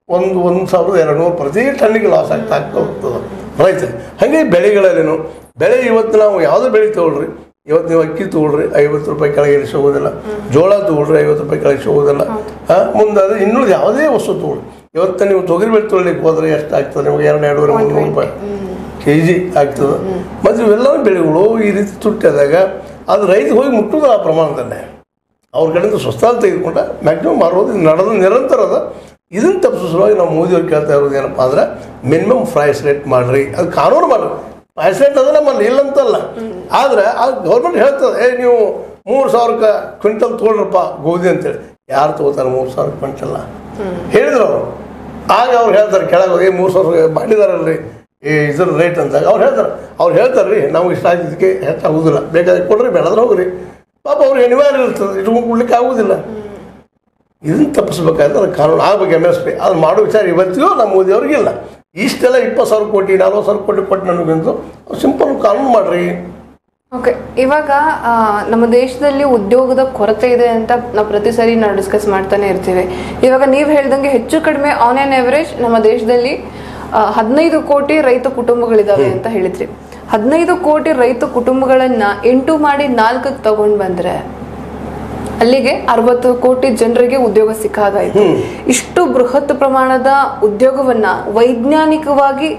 1,200 ಪ್ರತಿ ಟನ್ನಿಗೆ ಲಾಸ್ ಆಗ್ತಾ ಹೋಗ್ತದೆ ರೈತರಿಗೆ. ಹಾಗೆ ಬೆಳೆಗಳಲ್ಲೇನು ಬೆಳೆ ಇವತ್ತು ನಾವು ಯಾವುದೇ ಬೆಳೆ ತೊಗೊಳ್ರಿ, ಇವತ್ತು ನೀವು ಅಕ್ಕಿ ತೊಗೊಳ್ರಿ 50 ರೂಪಾಯಿ ಕೆಳಗೆ ಇಳಿಸಿ ಹೋಗೋದಿಲ್ಲ, ಜೋಳ ತೊಗೊಳ್ರಿ 50 ರೂಪಾಯಿ ಕೆಳಗೆ ಹೋಗೋದಿಲ್ಲ. ಮುಂದೆ ಅದು ಇನ್ನೂ ಯಾವುದೇ ವಸ್ತು ತೊಗೊಳ್ರಿ, ಇವತ್ತು ನೀವು ತೊಗರಿ ಬೆಳೆ ತೊಗೊಳ್ಳಿಕ್ಕೆ ಹೋದ್ರೆ ಎಷ್ಟು ಆಗ್ತದೆ ನಿಮಗೆ 200-300 ರೂಪಾಯಿ kg ಆಗ್ತದೆ. ಮತ್ತು ಇವೆಲ್ಲ ಬೆಳೆಗಳು ಈ ರೀತಿ ತುಟ್ಟಿದಾಗ ಅದು ರೈತ ಹೋಗಿ ಮುಟ್ಟೋದು ಆ ಪ್ರಮಾಣದಲ್ಲೇ ಅವ್ರ ಕಡೆಯಿಂದ ಸ್ವಸ್ಥಾನ ತೆಗೆದುಕೊಂಡ ಮ್ಯಾಕ್ಸಿಮಮ್ ಮಾರೋದು ನಡೆದು ನಿರಂತರ ಅದ. ಇದನ್ನು ತಪ್ಪಿಸೋ ಸಲುವಾಗಿ ನಾವು ಮೋದಿಯವ್ರು ಕೇಳ್ತಾ ಇರೋದು ಏನಪ್ಪ ಅಂದ್ರೆ ಮಿನಿಮಮ್ ಪ್ರೈಸ್ ರೇಟ್ ಮಾಡಿರಿ, ಅದು ಕಾನೂನು ಮಾಡಿರಿ. ಪ್ರೈಸ್ ರೇಟ್ ಅದ ನಮ್ಮಲ್ಲಿ ಇಲ್ಲಂತಲ್ಲ, ಆದರೆ ಅದು ಗೌರ್ಮೆಂಟ್ ಹೇಳ್ತದೆ ನೀವು 3,000 ಕ್ವಿಂಟಲ್ ತೊಗೊಳ್ರಪ್ಪ ಗೋಧಿ ಅಂತೇಳಿ. ಯಾರು ತೊಗೋತಾರೆ 3,000 ಕ್ವಿಂಟಲ್ಲ ಹೇಳಿದ್ರು ಅವರು. ಆಗ ಅವ್ರು ಹೇಳ್ತಾರೆ ಕೆಳಗೆ 3,000 ಮಾಡಿದಾರಲ್ರಿ ಈ ಇದ್ರ ರೇಟ್ ಅಂದಾಗ ಅವ್ರು ಹೇಳ್ತಾರೆ ರೀ ನಾವು ಇಷ್ಟ ಆಗಿದ್ದಕ್ಕೆ ಹೆಚ್ಚಾಗೋದಿಲ್ಲ, ಬೇಕಾದ್ರೆ ಕೊಡ್ರಿ ಬೇಡಾದ್ರೆ ಹೋಗ್ರಿ. ಪಾಪ ಅವ್ರಿಗೆ ಅನಿವಾರ್ಯ ಇರ್ತದೆ, ಇಟ್ಕೊಂಡು ಕೊಡ್ಲಿಕ್ಕೆ ಆಗೋದಿಲ್ಲ. ಇದನ್ನು ತಪ್ಪಿಸ್ಬೇಕಾದ್ರೆ ಅದು ಕಾನೂನು ಆಗಬೇಕು. MSP ಅದು ಮಾಡೋ ವಿಚಾರ ಇವತ್ತಿಗೂ ನಮ್ಮ ಮೋದಿಯವ್ರಿಗಿಲ್ಲ. ಇಷ್ಟೆಲ್ಲ 20,000 ಕೋಟಿ 40,000 ಕೋಟಿ ಕೊಟ್ಟು ನನಗಂತೂ ಸಿಂಪಲ್ ಕಾನೂನು ಮಾಡ್ರಿ. ಓಕೆ, ಇವಾಗ ನಮ್ಮ ದೇಶದಲ್ಲಿ ಉದ್ಯೋಗದ ಕೊರತೆ ಇದೆ ಅಂತ ನಾವು ಪ್ರತಿ ಸರಿ ನಾವು ಡಿಸ್ಕಸ್ ಮಾಡ್ತಾನೆ ಇರ್ತೀವಿ. ಇವಾಗ ನೀವು ಹೇಳ್ದಂಗೆ ಹೆಚ್ಚು ಕಡಿಮೆ ಆನ್ ಆನ್ ಎವರೇಜ್ ನಮ್ಮ ದೇಶದಲ್ಲಿ 15 ಕೋಟಿ ರೈತ ಕುಟುಂಬಗಳಿದಾವೆ ಅಂತ ಹೇಳಿದ್ರಿ. 15 ಕೋಟಿ ರೈತ ಕುಟುಂಬಗಳನ್ನ 8 ಮಾಡಿ 4ಕ್ಕೆ ತಗೊಂಡ್ ಬಂದ್ರೆ ಅಲ್ಲಿಗೆ 60 ಕೋಟಿ ಜನರಿಗೆ ಉದ್ಯೋಗ ಸಿಕ್ಕಾಗಾಯ್ತು. ಇಷ್ಟು ಬೃಹತ್ ಪ್ರಮಾಣದ ಉದ್ಯೋಗವನ್ನ ವೈಜ್ಞಾನಿಕವಾಗಿ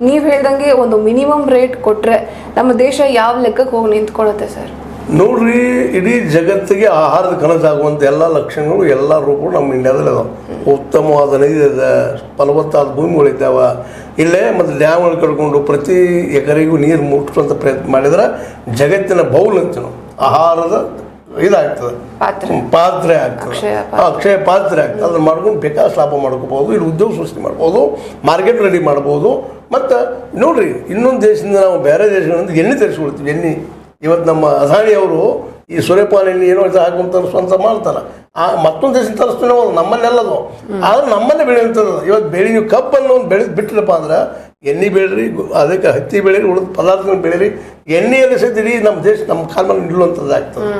ನೀವ್ ಹೇಳ್ದಂಗೆ ಒಂದು ಮಿನಿಮಮ್ ರೇಟ್ ಕೊಟ್ರೆ ನಮ್ಮ ದೇಶ ಯಾವ ಲೆಕ್ಕಕ್ಕೆ ಹೋಗಿ ನಿಂತ್ಕೊಳ್ಳುತ್ತೆ ಸರ್? ನೋಡ್ರಿ, ಇಡೀ ಜಗತ್ತಿಗೆ ಆಹಾರದ ಕನಸಾಗುವಂಥ ಎಲ್ಲ ಲಕ್ಷಣಗಳು ಎಲ್ಲ ರೂಪಗಳು ನಮ್ಮ ಇಂಡಿಯಾದಲ್ಲಿ ಅದಾವೆ. ಉತ್ತಮವಾದ ನದಿ ಇದೆ, ಫಲವತ್ತಾದ ಭೂಮಿಗಳಿದ್ದಾವೆ ಇಲ್ಲೇ, ಮತ್ತು ಡ್ಯಾಮ್ಗಳು ಕಡ್ಕೊಂಡು ಪ್ರತಿ ಎಕರೆಗೂ ನೀರು ಮುಟ್ಟಿಸುವಂಥ ಪ್ರಯತ್ನ ಮಾಡಿದ್ರೆ ಜಗತ್ತಿನ ಬೌಲ್ ಅಂತೀವಿ ನಾವು, ಆಹಾರದ ಇದಾಗ್ತದೆ, ಪಾತ್ರೆ ಆಗ್ತದೆ, ಅಕ್ಷಯ ಪಾತ್ರೆ ಆಗ್ತದೆ. ಅದನ್ನು ಮಾಡ್ಕೊಂಡು ಬೇಕಾದಷ್ಟು ಲಾಭ ಮಾಡ್ಕೋಬೋದು, ಇಲ್ಲಿ ಉದ್ಯೋಗ ಸೃಷ್ಟಿ ಮಾಡ್ಬೋದು, ಮಾರ್ಕೆಟ್ ರೆಡಿ ಮಾಡ್ಬೋದು. ಮತ್ತು ನೋಡ್ರಿ, ಇನ್ನೊಂದು ದೇಶದಿಂದ ನಾವು ಬೇರೆ ದೇಶಗಳಿಂದ ಎಣ್ಣೆ ತರಿಸ್ಕೊಳ್ತೀವಿ. ಎಣ್ಣೆ ಇವತ್ತು ನಮ್ಮ ಅದಾಣಿಯವರು ಈ ಸೂರ್ಯಪಾನ ಎಣ್ಣೆ ಏನೋ ಹಾಕುವಂತ ಸ್ವಂತ ಮಾಡ್ತಾರೆ. ಆ ಮತ್ತೊಂದು ದೇಶದಿಂದ ತರಿಸ್ತೀವಿ ನಾವು, ನಮ್ಮಲ್ಲೆಲ್ಲದು. ಆದ್ರೆ ನಮ್ಮಲ್ಲೇ ಬೆಳೆಯುವಂಥದ್ದು. ಇವತ್ತು ಬೆಳೆ ನೀವು ಕಬ್ಬನ್ನು ಒಂದು ಬೆಳೆದು ಬಿಟ್ಟಿರಪ್ಪ ಅಂದ್ರೆ ಎಣ್ಣೆ ಬೆಳೀರಿ, ಅದಕ್ಕೆ ಹತ್ತಿ ಬೆಳೀರಿ, ಉಳಿದ ಪದಾರ್ಥಗಳನ್ನ ಬೆಳೀರಿ, ಎಣ್ಣೆಯಲ್ಲಿ ಸಹಿತ ಇಡೀ ನಮ್ಮ ದೇಶ ನಮ್ಮ ಕಾಲ ಮೇಲೆ ನಿಲ್ಲುವಂಥದ್ದು ಆಗ್ತದೆ.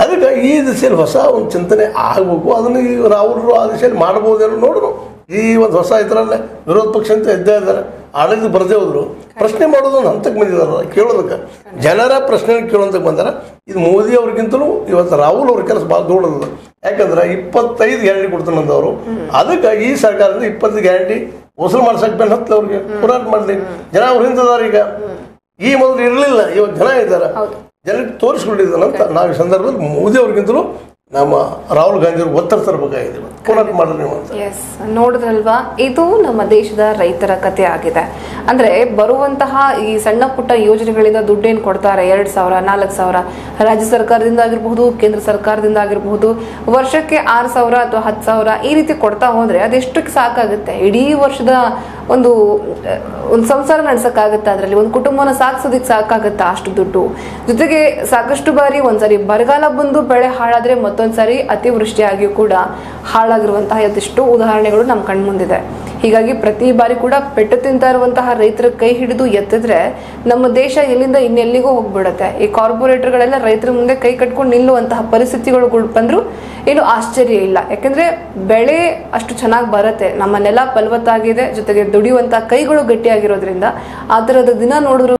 ಅದಕ್ಕೆ ಈ ದಿಸೆಯಲ್ಲಿ ಹೊಸ ಒಂದು ಚಿಂತನೆ ಆಗಬೇಕು. ಅದನ್ನು ಈಗ ರಾಹುಲ್ರು ಆ ದಿಸೆಯಲ್ಲಿ ಮಾಡ್ಬೋದೇನೋ ನೋಡ್ರು. ಈ ಒಂದು ಹೊಸ ಇದರಲ್ಲೇ ವಿರೋಧ ಪಕ್ಷ ಅಂತ ಇದ್ದೇ ಇದ್ದಾರೆ, ಆಡಳಿತ ಬರದೇ ಹೋದ್ರು. ಪ್ರಶ್ನೆ ಮಾಡೋದು ಒಂದು ಹಂತಕ್ಕೆ ಬಂದಿದಾರಲ್ಲ, ಕೇಳೋದಕ್ಕೆ ಜನರ ಪ್ರಶ್ನೆ ಕೇಳೋದಕ್ಕೆ ಬಂದಾರ. ಇದು ಮೋದಿ ಅವ್ರಿಗಿಂತಲೂ ಇವತ್ತು ರಾಹುಲ್ ಅವ್ರ ಕೆಲಸ ಭಾಳ ದೊಡ್ಡದು. ಯಾಕಂದ್ರೆ 25 ಗ್ಯಾರಂಟಿ ಕೊಡ್ತಾನಂದವರು. ಅದಕ್ಕೆ ಈ ಸರ್ಕಾರದಿಂದ 20 ಗ್ಯಾರಂಟಿ ವಸೂಲು ಮಾಡ್ಸಕ್ಕೆ ಬೆನ್ನ ಹತ್ತಲ ಅವ್ರಿಗೆ ಹೋರಾಟ ಮಾಡಲಿ. ಜನ ಅವ್ರು ಹಿಂದದಾರ. ಈಗ ಈ ಮೊದಲು ಇರಲಿಲ್ಲ, ಇವಾಗ ಜನ ಇದ್ದಾರೆ, ಜನಕ್ಕೆ ತೋರಿಸ್ಕೊಂಡಿದ್ದಾನಂತ ನಾವು ಈ ಸಂದರ್ಭದಲ್ಲಿ ಮೋದಿ ಅವ್ರಿಗಿಂತಲೂ ನಮ್ಮ ರಾಹುಲ್ ಗಾಂಧಿ ಅವ್ರಿಗೆ ಒತ್ತಡ ತರಬೇಕಾಗಿದೆ. ಹೋರಾಟ ಮಾಡಿದ್ರೆ ಎಸ್, ನೋಡಿದ್ರಲ್ವಾ, ಇದು ನಮ್ಮ ದೇಶದ ರೈತರ ಕಥೆ ಆಗಿದೆ. ಅಂದ್ರೆ ಬರುವಂತಹ ಈ ಸಣ್ಣ ಪುಟ್ಟ ಯೋಜನೆಗಳಿಂದ ದುಡ್ಡೇನು ಕೊಡ್ತಾರೆ, 2,000 4,000 ರಾಜ್ಯ ಸರ್ಕಾರದಿಂದ ಆಗಿರಬಹುದು, ಕೇಂದ್ರ ಸರ್ಕಾರದಿಂದ ಆಗಿರಬಹುದು, ವರ್ಷಕ್ಕೆ 6,000 ಅಥವಾ 10,000 ಈ ರೀತಿ ಕೊಡ್ತಾ ಹೋದ್ರೆ ಅದೆಷ್ಟಕ್ಕೆ ಸಾಕಾಗುತ್ತೆ? ಇಡೀ ವರ್ಷದ ಒಂದು ಸಂಸಾರ ನಡೆಸಕ್ಕಾಗತ್ತೆ, ಅದರಲ್ಲಿ ಒಂದು ಕುಟುಂಬನ ಸಾಗಿಸೋದಕ್ಕೆ ಸಾಕಾಗತ್ತಾ ಅಷ್ಟು ದುಡ್ಡು? ಜೊತೆಗೆ ಸಾಕಷ್ಟು ಬಾರಿ ಒಂದ್ಸರಿ ಬರಗಾಲ ಬಂದು ಬೆಳೆ ಹಾಳಾದ್ರೆ ಮತ್ತೊಂದ್ಸರಿ ಅತಿವೃಷ್ಟಿಯಾಗಿಯೂ ಕೂಡ ಹಾಳಾಗಿರುವಂತಹ ಅದೆಷ್ಟು ಉದಾಹರಣೆಗಳು ನಮ್ಮ ಕಣ್ಮುಂದಿದೆ. ಹೀಗಾಗಿ ಪ್ರತಿ ಬಾರಿ ಕೂಡ ಪೆಟ್ಟು ತಿಂತಾ ಇರುವಂತಹ ರೈತರ ಕೈ ಹಿಡಿದು ಎತ್ತಿದ್ರೆ ನಮ್ಮ ದೇಶ ಎಲ್ಲಿಂದ ಇನ್ನೆಲ್ಲಿಗೂ ಹೋಗ್ಬಿಡುತ್ತೆ. ಈ ಕಾರ್ಪೊರೇಟರ್ಗಳೆಲ್ಲ ರೈತರ ಮುಂದೆ ಕೈ ಕಟ್ಕೊಂಡು ನಿಲ್ಲುವಂತಹ ಪರಿಸ್ಥಿತಿಗಳು ಬಂದ್ರು ಏನು ಆಶ್ಚರ್ಯ ಇಲ್ಲ. ಯಾಕಂದ್ರೆ ಬೆಳೆ ಅಷ್ಟು ಚೆನ್ನಾಗಿ ಬರುತ್ತೆ, ನಮ್ಮ ನೆಲ ಫಲವತ್ತಾಗಿದೆ, ಜೊತೆಗೆ ದುಡಿಯುವಂತಹ ಕೈಗಳು ಗಟ್ಟಿಯಾಗಿರೋದ್ರಿಂದ ಆ ತರದ ದಿನ ನೋಡಿದ್ರು